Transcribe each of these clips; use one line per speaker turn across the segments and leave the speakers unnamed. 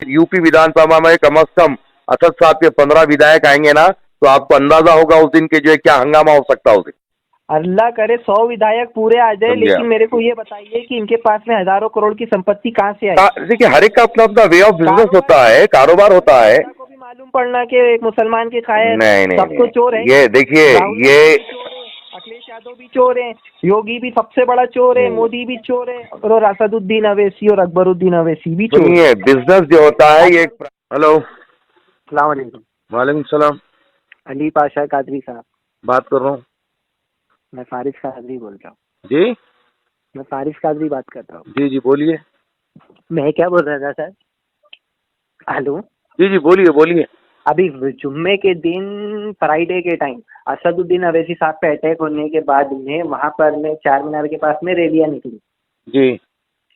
UP विधानसभा में कम से कम असद साहब के 15 विधायक आएंगे ना, तो आपको अंदाजा होगा उस दिन के जो है क्या हंगामा हो सकता है उस दिन।
अल्लाह करे 100 विधायक पूरे आ जाए, लेकिन मेरे को ये बताइए कि इनके पास में हजारों करोड़ की संपत्ति कहाँ से आई?
देखिए, हर एक का अपना अपना वे ऑफ बिजनेस होता है, कारोबार होता है।
को भी मालूम पड़ना कि एक मुसलमान के खाए
नहीं
सब तो चोर है।
ये देखिए, ये
अखिलेश यादव भी चोर है, योगी भी सबसे बड़ा चोर है, मोदी भी चोर है, और असदुद्दीन अवैसी और अकबरुद्दीन अवैसी भी चोर है।
बिजनेस जो होता है ये। हेलो,
अस्सलाम वालेकुम।
वालेकुम सलाम।
अली पाशा कादरी साहब
बात कर रहा हूँ।
मैं फारिस कादरी बोल रहा हूँ।
जी,
मैं फारिस कादरी बात कर रहा हूँ।
जी जी बोलिए।
मैं क्या बोल रहा था सर? हेलो,
जी जी बोलिए बोलिए।
अभी जुम्मे के दिन फ्राइडे के टाइम असदुद्दीन अवैसी साहब पे अटैक होने के बाद में वहाँ पर में चार मीनार के पास में रैलियां निकली
जी।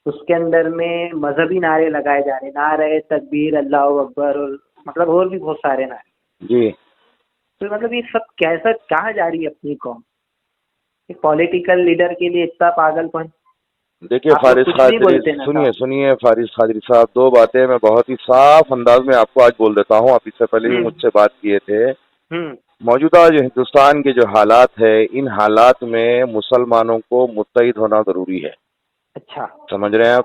उसके अंदर में मजहबी नारे लगाए जा रहे, नारे तकबीर, अल्लाह अकबर, और मतलब और भी बहुत सारे नारे
जी।
तो मतलब ये सब कैसा कहाँ जा रही है अपनी कौम? एक पॉलिटिकल लीडर के लिए इतना पागलपन।
देखिए फारिस खादरी, सुनिए फारिस खादरी साहब, दो बातें मैं बहुत ही साफ अंदाज में आपको आज बोल देता हूँ। आप इससे पहले भी मुझसे बात किए थे। मौजूदा जो हिंदुस्तान के जो हालात है, इन हालात में मुसलमानों को मुत्तहिद होना जरूरी है। अच्छा, समझ रहे हैं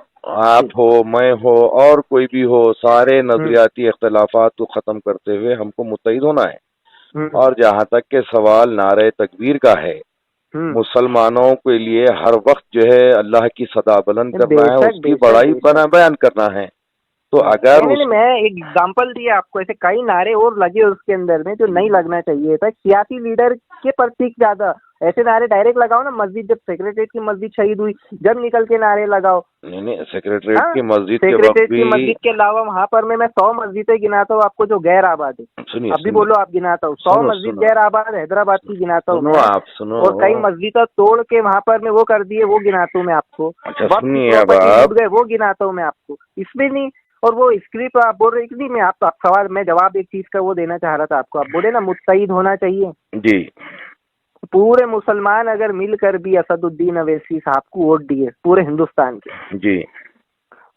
आप हो, मैं हो और कोई भी हो, सारे नजरियाती इख्तलाफात को खत्म करते हुए हमको मुत्तहिद होना है। और जहाँ तक के सवाल नारे तकबीर का है, मुसलमानों के लिए हर वक्त जो है अल्लाह की सदा बुलंद करना है, उसकी बड़ाई बयान करना है। तो अगर मैं एक एग्जांपल दिया आपको, ऐसे कई नारे और लगे उसके अंदर में जो नहीं लगना चाहिए था। सियासी लीडर के प्रतीक ज्यादा ऐसे नारे डायरेक्ट लगाओ ना। मस्जिद, जब सेक्रेटरीट की मस्जिद शहीद हुई, जब निकल के नारे लगाओ। नहीं, सेक्रेटरीट की मस्जिद के अलावा वहाँ पर मैं 100 मस्जिदें गिनाता हूँ आपको जो गैर आबाद है। अभी बोलो आप गिनाता हूँ 100 मस्जिद गैर आबाद हैदराबाद की गिनाता हूँ आप, सुनो। और कई मस्जिद तोड़ के वहाँ पर मैं वो कर दिए, वो गिनाता हूँ मैं आपको। गए वो गिनाता हूँ मैं आपको, इसमें नहीं। और वो स्क्रिप्ट आप बोल रहे कि मैं आप सवाल मैं जवाब एक चीज का वो देना चाह रहा था आपको। आप बोले ना मुत्तहिद होना चाहिए जी। पूरे मुसलमान अगर मिलकर भी असदुद्दीन अवैसी साहब को वोट दिए पूरे हिंदुस्तान के जी,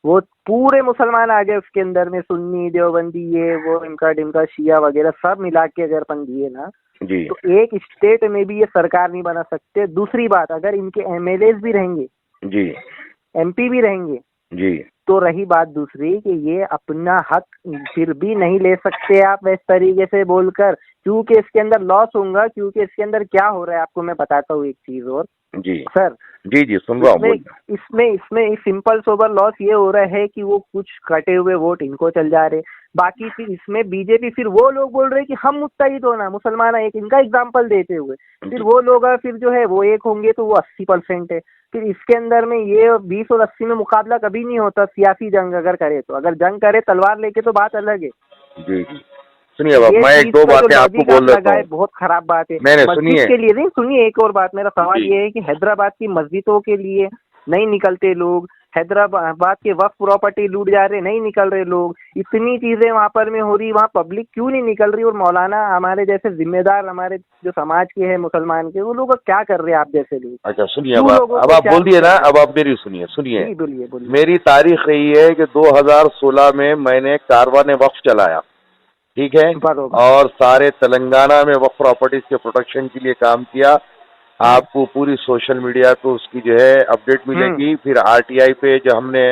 वो पूरे मुसलमान आ गए उसके अंदर में, सुन्नी देवबंदी ये वो इनका डिमका शिया वगैरह सब मिला के अगर अपन दिए ना जी, तो एक स्टेट में भी ये सरकार नहीं बना सकते। दूसरी बात, अगर इनके एमएलए भी रहेंगे जी, एमपी भी रहेंगे जी, तो रही बात दूसरी कि ये अपना हक फिर भी नहीं ले सकते आप वैसे तरीके से बोलकर, क्योंकि इसके अंदर लॉस होगा। क्योंकि इसके अंदर क्या हो रहा है आपको मैं बताता हूँ एक चीज और जी सर। जी जी सुन रहा हूँ। इसमें सिंपल सोबर लॉस ये हो रहा है कि वो कुछ कटे हुए वोट इनको चल जा रहे, बाकी फिर इसमें बीजेपी, फिर वो लोग बोल रहे हैं कि हम मुत्तहिद होना मुसलमान है, एक इनका एग्जाम्पल देते हुए फिर वो लोग फिर जो है वो एक होंगे तो वो 80% है। फिर इसके अंदर में ये 20 और 80 में मुकाबला कभी नहीं होता। सियासी जंग अगर करे तो, अगर जंग करे तलवार लेके तो बात अलग है जी। सुनिए मैं एक दो बातें आपको बोल देता हूँ, बहुत खराब बात है। मस्जिद के लिए नहीं, सुनिए एक और बात, मेरा सवाल ये है कि हैदराबाद की मस्जिदों के लिए नहीं निकलते लोग, हैदराबाद के वक्फ प्रॉपर्टी लूट जा रहे, नहीं निकल रहे लोग, इतनी चीजें वहाँ पर में हो रही, वहाँ पब्लिक क्यों नहीं निकल रही? और मौलाना हमारे जैसे जिम्मेदार, हमारे जो समाज के हैं मुसलमान के, वो लोग क्या कर रहे हैं आप जैसे लोग? अच्छा सुनिए, अब आप बोल दिए ना, अब आप मेरी सुनिए। बोलिए। मेरी तारीख रही है कि 2016 में मैंने कारवान वक्फ चलाया, ठीक है, और सारे तेलंगाना में वक्फ प्रॉपर्टीज के प्रोटेक्शन के लिए काम किया। आपको पूरी सोशल मीडिया पे उसकी जो है अपडेट मिलेगी। फिर आरटीआई पे जो हमने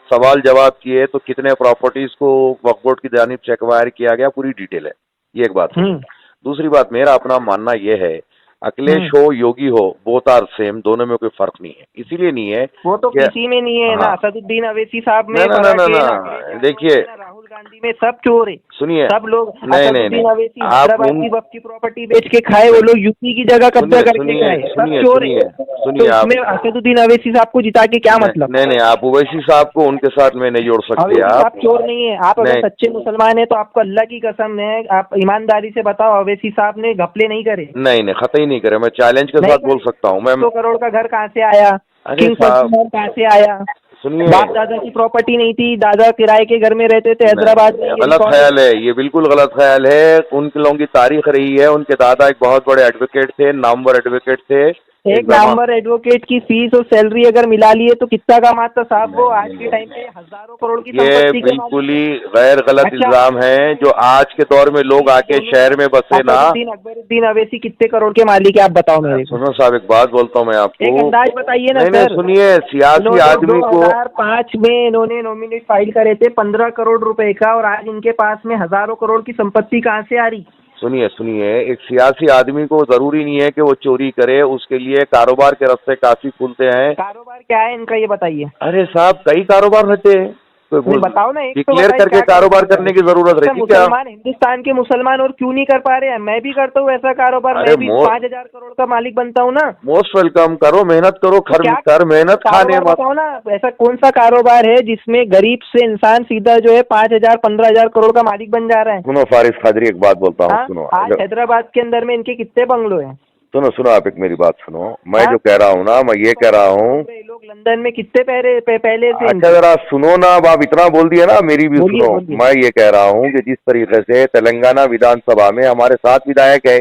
सवाल जवाब किए तो कितने प्रॉपर्टीज को वक्फ बोर्ड की जानिब से एक्वायर किया गया, पूरी डिटेल है। ये एक बात। दूसरी बात, मेरा अपना मानना यह है, अखिलेश हो योगी हो, बोथ आर सेम, दोनों में कोई फर्क नहीं है। इसीलिए नहीं है, वो तो किसी में नहीं है ना, असदुद्दीन अवैसी साहब में ना, देखिए राहुल गांधी में सब चोर है। सुनिए, सब लोग नहीं हैदराबाद की वक्फ की प्रॉपर्टी बेच के खाए, वो लोग यूपी की जगह कब्जा करके खाए, सब चोर है। सुनिए, इसमें असदुद्दीन अवैसी साहब को जिता के क्या मतलब? नहीं, आप ओवैसी साहब को उनके साथ में नहीं जोड़ सकते। आप चोर नहीं है। आप अगर सच्चे मुसलमान है तो आपको अल्लाह की कसम है, आप ईमानदारी से बताओ अवैसी साहब ने घपले नहीं करे? नहीं, खतई नहीं करे। मैं चैलेंज के साथ बोल सकता हूँ। मैं 100 करोड़ का घर कहाँ से आया? किंग कहाँ से आया? सुनिए, बाप दादा की प्रॉपर्टी नहीं थी, दादा किराए के घर में रहते थे हैदराबाद में। गलत ख्याल है, ये बिल्कुल गलत ख्याल है। उन लोगों की तारीख रही है, उनके दादा एक बहुत बड़े एडवोकेट थे, नामवर एडवोकेट थे,
एक नंबर एडवोकेट की फीस और सैलरी अगर मिला लिए तो कितना कमाता साहब वो आज के टाइम पे हजारों करोड़ की
ये
संपत्ति के
बिल्कुल
मालिक
ही गैर गलत
अच्छा।
इल्जाम है जो आज के दौर में लोग आके शहर में बसे ना।
अकबरुद्दीन अवैसी कितने करोड़ के मालिक है आप बताओ मेरे को।
सुनो साहब, एक बात बोलता हूँ मैं आपको,
एक अंदाज बताइए ना
नहीं
सर।
नहीं सुनिए, सियासी आदमी को
2005 में इन्होंने नॉमिनेट फाइल करे थे 15 करोड़ रुपए का और आज इनके पास में हजारों करोड़ की संपत्ति कहाँ से आ रही।
सुनिए सुनिए, एक सियासी आदमी को जरूरी नहीं है कि वो चोरी करे, उसके लिए कारोबार के रास्ते काफी खुलते हैं।
कारोबार क्या है इनका ये बताइए।
अरे साहब कई कारोबार रहते हैं,
बताओ ना, एक तो
डिक्लेयर करके कारोबार करने की जरूरत रहती है क्या?
मुसलमान हिंदुस्तान के मुसलमान और क्यों नहीं कर पा रहे हैं? मैं भी करता हूँ ऐसा कारोबार, मैं भी 5,000 करोड़ का मालिक बनता हूँ ना।
मोस्ट वेलकम, करो मेहनत करो, कर मेहनत, खाने मत।
बताओ ना ऐसा कौन सा कारोबार है जिसमें गरीब से इंसान सीधा जो है 5,000 15,000 करोड़ का मालिक बन जा रहा है।
सुनो फारिस कादरी, एक बात बोलता हूँ, सुनो।
आज हैदराबाद के अंदर में इनके कितने बंगलो हैं?
सुनो सुनो, आप एक मेरी बात सुनो, मैं जो कह रहा हूँ ना, मैं ये कह रहा हूँ,
लोग लंदन में कितने पहले से।
अच्छा जरा सुनो ना, अब आप इतना बोल दिया ना, मेरी भी सुनो। मैं ये कह रहा हूँ कि जिस तरीके से तेलंगाना विधानसभा में हमारे 7 विधायक है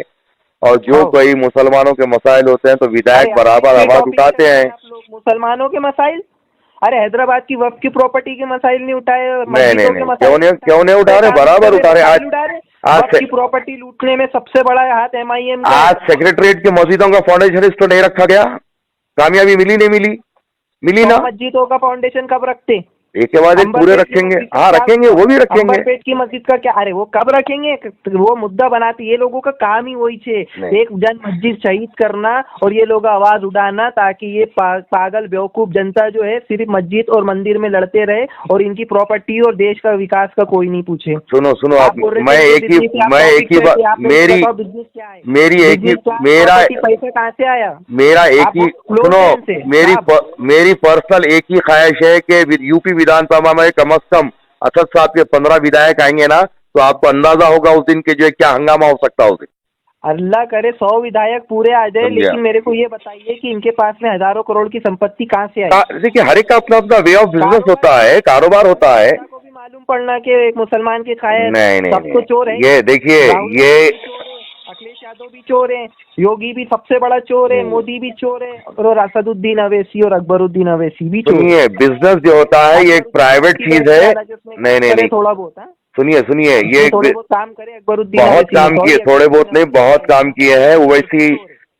और जो कोई मुसलमानों के मसाइल होते हैं तो विधायक बराबर आवाज उठाते हैं।
मुसलमानों के मसाइल, अरे हैदराबाद की वक्फ की प्रॉपर्टी के मसाइल नहीं उठाए?
नहीं, क्यों नहीं उठा रहे, बराबर उठा रहे। आज
की प्रॉपर्टी लूटने में सबसे बड़ा हाथ MIM का।
आज सेक्रेटरीट की मस्जिदों का फाउंडेशन लिस्ट तो नहीं रखा गया, कामयाबी मिली नहीं मिली ना।
मस्जिदों का फाउंडेशन कब रखते?
एक के बाद एक पूरे रखेंगे। हाँ रखेंगे, वो भी रखेंगे।
पेट की मस्जिद का क्या? अरे वो कब रखेंगे? वो मुद्दा बनाते, ये लोगों का काम ही वही है, एक जन मस्जिद शहीद करना और ये लोग आवाज उठाना ताकि ये पागल बेवकूफ जनता जो है सिर्फ मस्जिद और मंदिर में लड़ते रहे और इनकी प्रॉपर्टी और देश का विकास का कोई नहीं पूछे।
सुनो सुनो, आप मैं एक ही बात, मेरी एक ही मेरा
पैसा कहाँ से आया?
मेरा एक ही सुनो, मेरी पर्सनल एक ही ख्वाहिश है कि यूपी विधानसभा में कम से कम असद साहब के 15 विधायक आएंगे ना, तो आपको अंदाजा होगा उस दिन के जो है क्या हंगामा हो सकता है उस दिन।
अल्लाह करे 100 विधायक पूरे आ जाए, लेकिन मेरे को ये बताइए कि इनके पास में हजारों करोड़ की संपत्ति कहाँ से आई?
देखिए हर एक का अपना अपना वे ऑफ बिजनेस होता है, कारोबार होता है।
को भी मालूम पड़ना कि एक मुसलमान के खाए
नहीं,
तो चोर है।
ये देखिए, ये
अखिलेश यादव भी चोर है, योगी भी सबसे बड़ा चोर है, मोदी भी चोर है और असदुद्दीन अवैसी और अकबरुद्दीन अवैसी भी चोर है।
बिजनेस जो होता है ये एक प्राइवेट चीज है। नहीं
थोड़ा बहुत है।
सुनिए ये
बहुत काम करे अकबरुद्दीन,
बहुत काम किए, थोड़े बहुत नहीं बहुत काम किए हैं।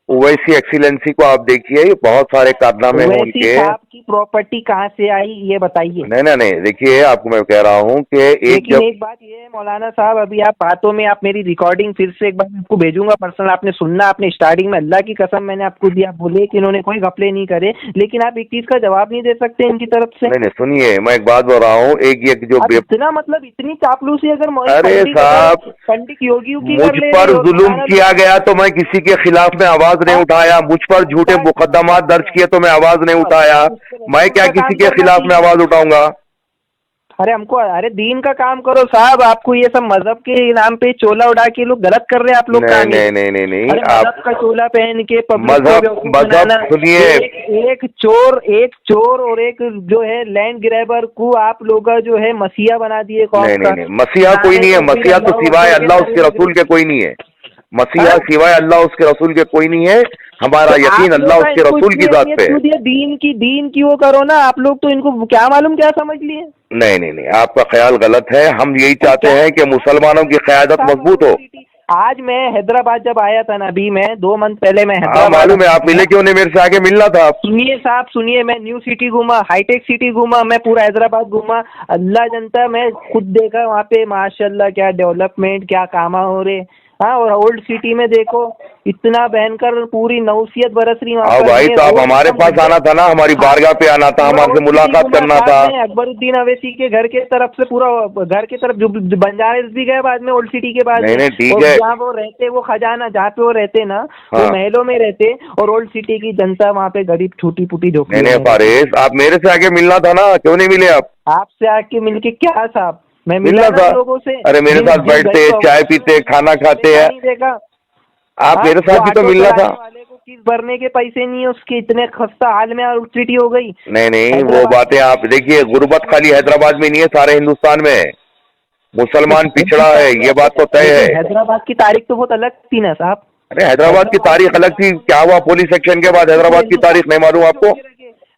ओवैसी एक्सीलेंसी को आप देखिए, बहुत सारे कारनामे हैं उनके।
आपकी प्रॉपर्टी कहाँ से आई ये बताइए।
नहीं, देखिए आपको मैं कह रहा हूँ कि एक
बात ये है मौलाना साहब, अभी आप बातों में आप मेरी रिकॉर्डिंग फिर से एक बार आपको भेजूंगा पर्सनल, आपने सुनना। आपने स्टार्टिंग में अल्लाह की कसम मैंने आपको दिया, बोले कि इन्होंने कोई घपले नहीं करे, लेकिन आप एक चीज का जवाब नहीं दे सकते इनकी तरफ से।
नहीं सुनिए, मैं एक बात बोल रहा हूँ, एक जो
इतना मतलब इतनी चापलूसी अगर
अरे साहब
पंडित योगी की
मुझ पर जुल्म किया गया तो मैं किसी के खिलाफ में आवाज नहीं उठाया, मुझ पर झूठे मुकदमात दर्ज किए तो मैं आवाज नहीं उठाया, मैं क्या किसी के खिलाफ में आवाज उठाऊंगा?
अरे हमको, अरे दीन का काम करो साहब, आपको ये सब मजहब के नाम पे चोला उड़ा के लोग गलत कर रहे हैं आप लोग।
नहीं,
आप का चोला पहन के
मजहब सुनिए,
एक चोर और एक जो है लैंड ग्रैबर को आप लोग जो है मसीहा बना दिए।
नहीं, मसीहा कोई नहीं है, मसीहा तो सिवाय अल्लाह उसके रसूल के कोई नहीं है, मसीहा सिवाय अल्लाह उसके रसूल के कोई नहीं है। हमारा यकीन अल्लाह उसके रसूल की जात पे है।
दीन की वो करो ना, आप लोग तो इनको क्या मालूम क्या समझ लिए।
नहीं, आपका ख्याल गलत है। हम यही चाहते हैं कि मुसलमानों की क़यादत मजबूत हो।
आज मैं हैदराबाद जब आया था ना, अभी मैं 2 मंथ पहले मैं हैदराबाद,
मालूम है, आप मिले क्यों नहीं? मेरे से आगे मिलना था।
सुनिए साहब सुनिए, मैं न्यू सिटी घूमा, हाईटेक सिटी घूमा, मैं पूरा हैदराबाद घूमा, अल्लाह जनता मैं खुद देखा वहाँ पे माशाल्लाह क्या डेवलपमेंट, क्या कामा हो रहे। हाँ, और ओल्ड सिटी में देखो इतना भयंकर पूरी नौसियत बरस रही वहाँ पर।
भाई तो आप हमारे पास आना था ना, हमारी बारगाह पे आना था, हमारे से मुलाकात करना था।
अकबरुद्दीन अवैसी के घर के तरफ से पूरा घर की तरफ जो बंजारे भी गए बाद में ओल्ड सिटी के बाद।
नहीं ठीक है,
जहाँ वो रहते, वो खजाना जहाँ पे वो रहते ना, वो महलों में रहते और ओल्ड सिटी की जनता वहाँ पे गरीब छूटी फूटी झोंपड़ी।
नहीं फारिस, आप मेरे से आगे मिलना था ना, क्यों नहीं मिले आप?
आपसे आके मिलके क्या साहब, मैं
मिलना था
लोगों से।
अरे मेरे साथ बैठते, चाय पीते, खाना खाते हैं,
देखा
आप मेरे साथ भी तो मिलना था।
वाले को किस भरने के पैसे नहीं है उसके, इतने खस्ता हाल में और सिटी हो गई।
नहीं वो बातें आप देखिए, गुर्बत खाली हैदराबाद में नहीं है, सारे हिंदुस्तान में है। मुसलमान पिछड़ा है, ये बात तो तय है।
हैदराबाद की तारीख तो बहुत अलग थी ना साहब।
अरे हैदराबाद की तारीख अलग थी, क्या हुआ पुलिस एक्शन के बाद हैदराबाद की तारीख नहीं मालूम आपको?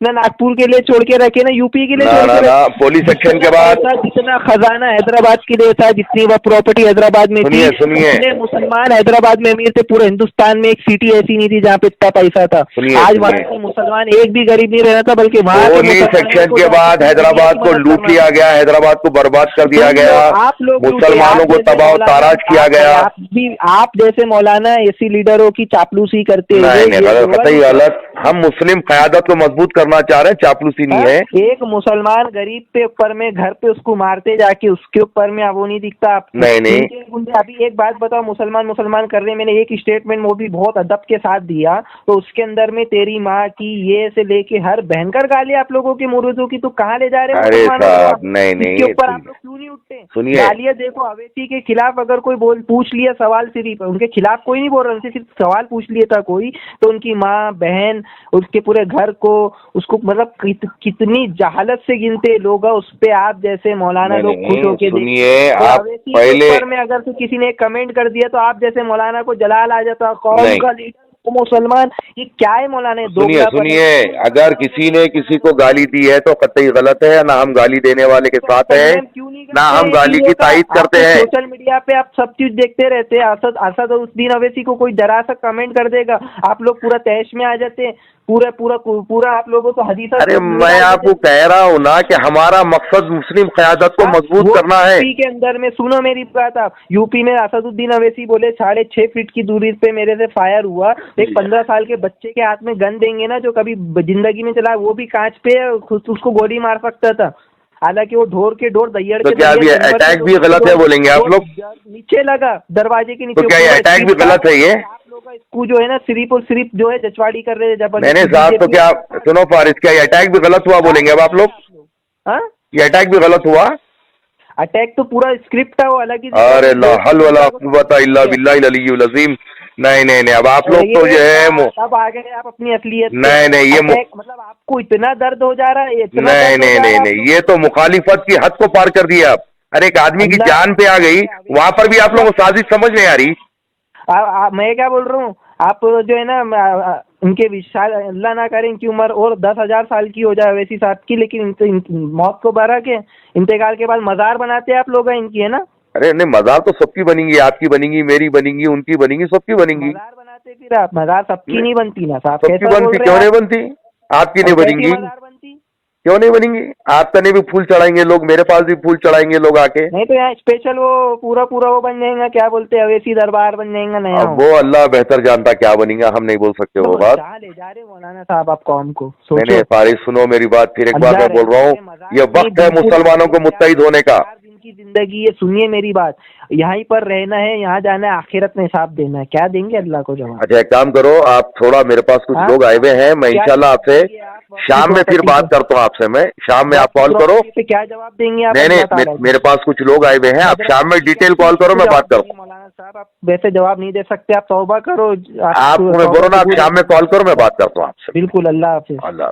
ना नागपुर के लिए छोड़ के रखे ना यूपी के लिए
ना
छोड़
ना
के
ना
रखे।
पुलिस एक्शन के बाद
जितना खजाना हैदराबाद के लिए था, जितनी वह प्रॉपर्टी हैदराबाद में थी,
सुनिए
जितने मुसलमान हैदराबाद में अमीर थे, पूरे हिंदुस्तान में एक सिटी ऐसी नहीं थी जहाँ पे इतना पैसा था। आज वहाँ के मुसलमान एक भी गरीब नहीं रहना था, बल्कि वहाँ
पुलिस एक्शन के बाद हैदराबाद को लूट लिया गया, हैदराबाद को बर्बाद कर दिया गया,
आप लोग
मुसलमानों को तबाह ताराज किया गया।
आप जैसे मौलाना ऐसी लीडरों की चापलूसी करते
नहीं, कतई गलत। हम मुस्लिम क़यादत को मजबूत करना चाह रहे हैं, चापलूसी नहीं है।
एक मुसलमान गरीब पे ऊपर में घर पे उसको मारते जाके, उसके ऊपर में वो नहीं दिखता आप?
नहीं।
अभी एक बात बताओ, मुसलमान कर रहे हैं, मैंने एक स्टेटमेंट वो भी बहुत अदब के साथ दिया, तो उसके अंदर में तेरी माँ की ये से लेके हर भयंकर गाली आप लोगों के मुर्दों की, तो कहाँ ले जा रहे हैं?
अरे साहब नहीं,
इसके ऊपर आप लोग क्यों नहीं उठते?
सुनिए,
गालियाँ देखो, अवैसी के खिलाफ अगर कोई पूछ लिया सवाल, सिर्फ उनके खिलाफ कोई नहीं बोल रहा, उनसे सिर्फ सवाल पूछ लिया था कोई, तो उनकी माँ बहन उसके पूरे घर को उसको मतलब कितनी जहालत से गिनते लोग, उस पे आप जैसे मौलाना लोग खुश होके
सुनिए। आप पहले
में अगर तो किसी ने कमेंट कर दिया तो आप जैसे मौलाना को जलाल आ जाता, कौम का लीडर मुसलमान, ये क्या है मौलाना?
सुनिए, अगर किसी ने किसी को गाली दी है तो कतई गलत है, ना हम गाली देने वाले के साथ है, ना हम गाली की तारीफ करते हैं।
सोशल मीडिया पे आप सब चीज देखते रहते हैं, असदुद्दीन अवैसी को कोई जरा सा कमेंट कर देगा, आप लोग पूरा तैश में आ जाते हैं, पूरा आप लोगों को हदीस।
अरे मैं आपको कह रहा हूँ ना कि हमारा मकसद मुस्लिम क़यादत को मजबूत करना है।
यूपी के अंदर में सुनो मेरी बात, आप यूपी में असदुद्दीन अवैसी बोले 6.5 फीट की दूरी पे मेरे से फायर हुआ, एक 15 साल के बच्चे के हाथ में गन देंगे ना, जो कभी जिंदगी में चला, वो भी कांच पे उसको गोली मार सकता था। हालांकि वो ढोर के ढोर दैयड़
तो क्या अभी अटैक भी गलत है बोलेंगे आप लोग?
नीचे लगा दरवाजे के नीचे,
तो क्या ये अटैक भी गलत है? ये
आप लोग इसको जो है ना सिर्फ और सिर्फ जो है जचवाड़ी कर रहे हैं जबरदस्ती।
मैंने साहब तो क्या सुनो फारिस, क्या ये अटैक भी गलत हुआ बोलेंगे अब आप लोग?
हाँ,
ये अटैक भी गलत हुआ?
अटैक तो पूरा स्क्रिप्ट है वो अलग ही।
अरे ला हल वाला कुव्वत इल्ला बिल्लाहिल अलीयुल अज़ीम। नहीं, अब आप लोग तो जो है
अब आ गए आप अपनी असलियत।
नहीं, ये
मतलब आपको इतना दर्द हो जा रहा है?
नहीं, ये तो मुखालिफत की हद को पार कर दिया आप। अरे एक आदमी की जान पे आ गई, वहाँ पर भी आप लोगों को साजिश समझ नहीं आ रही।
मैं क्या बोल रहा हूँ, आप जो है ना उनके विशाल अल्लाह ना करे इनकी उम्र और 10,000 साल की हो जाए वैसी साहब की, लेकिन मौत को बरा के इंतकाल के बाद मजार बनाते हैं आप लोग इनकी, है ना?
अरे नहीं, मजार तो सबकी बनेंगी, आपकी बनेंगी, मेरी बनेंगी, उनकी बनेंगी, सबकी बनेंगी।
मजार बनाते फिर आप? मजार सबकी नहीं बनती ना साहब,
सबकी बनती, क्यों नहीं बनती? आपकी नहीं बनेंगी, क्यों नहीं बनेंगी? आप तने भी फूल चढ़ाएंगे लोग, मेरे पास भी फूल चढ़ाएंगे लोग आके।
नहीं तो यहाँ स्पेशल वो पूरा वो बन जाएगा, क्या बोलते हैं, अवैसी दरबार बन जाएगा नया।
वो अल्लाह बेहतर जानता क्या बनेगा, हम नहीं बोल सकते वो बात।
ले जा रहे मौलाना साहब आप कौम को।
नहीं फारिस सुनो मेरी बात, फिर एक बार मैं बोल रहा हूँ, ये वक्त है मुसलमानों को मुत्तहिद होने का।
की जिंदगी ये सुनिए मेरी बात, यहीं पर रहना है, यहाँ जाना है, आखिरत में हिसाब देना है, क्या देंगे अल्लाह को जवाब?
अच्छा एक काम करो, आप थोड़ा, मेरे पास कुछ लोग आए हुए हैं, मैं इंशाल्लाह आपसे शाम में फिर बात करता हूँ आपसे। मैं शाम में आप कॉल करो,
क्या जवाब देंगे आप?
नहीं, मेरे पास कुछ लोग आए हुए हैं, आप शाम में डिटेल कॉल करो, मैं बात करूँ।
मौलाना साहब आप वैसे जवाब नहीं दे सकते, आप तौबा करो।
आप बोलो ना, आप शाम में कॉल करो, मैं बात करता हूँ आपसे।
बिल्कुल, अल्लाह हाफिज़।
अल्लाह।